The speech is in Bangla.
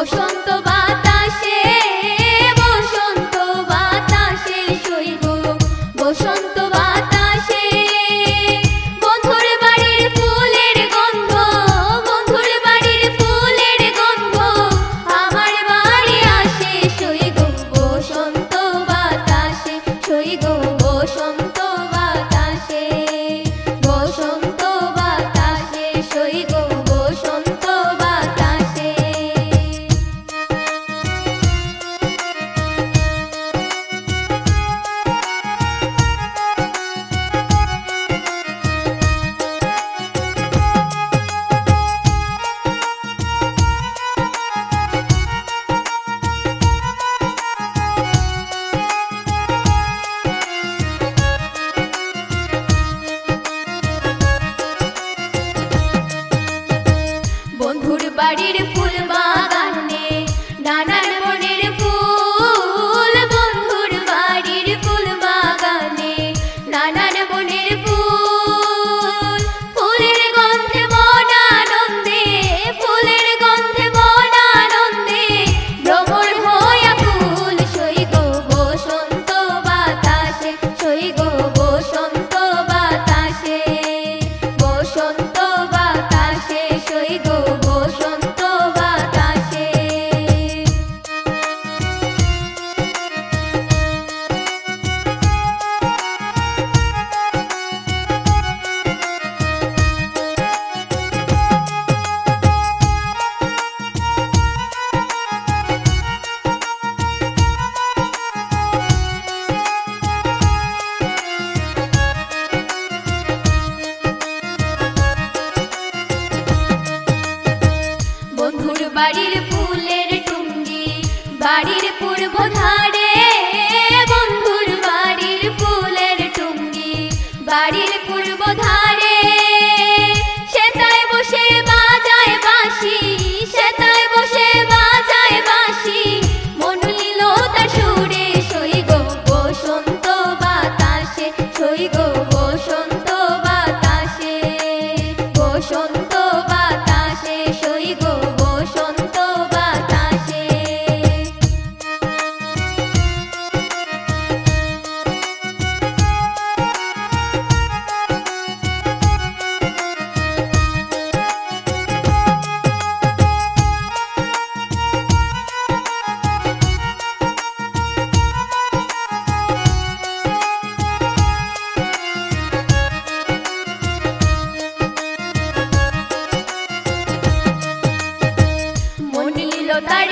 বসন্ত বাতাসে বসন্ত বাতাসে সইব বসন্ত বাতাসে বন্ধুর বাড়ির ফুলের গন্ধ বন্ধুর বাড়ির ফুলের গন্ধ আমার বাড়ি আসে সইব বসন্ত বাতাসে সইব বসন্ত বাতাসে বসন্ত বাতাসে সইব বসন্ত বাতাসে। বন্ধুর বাড়ির ফুল বাগানে নানান বনের ফুল বন্ধুর বাড়ির ফুল বাগানে নানান বনের ফুল ফুলের গন্ধে মন আনন্দে ফুলের গন্ধে মন আনন্দে ভ্রমর হইয়া ফুল সইগ বসন্ত বাতাসে সইগ বসন্ত বাতাসে বসন্ত বাতাসে সইগ বসন্ত বাতাসে। বন্ধুর বাড়ির ফুলের টুঙ্গি বাড়ির পূর্ব ধারে বন্ধুর বাড়ির ফুলের টুঙ্গি বাড়ির পূর্ব ধারে সেতায় বসে বাজায় বাঁশি সেতায় বসে বাজায় বাঁশি মন নিল তার সুরে সইগ বসন্ত বাতাসে সইগ বসন্ত বাতাসে বসন্ত বাতাসে সইগ বসন্ত বাতাসে। মন নিল তার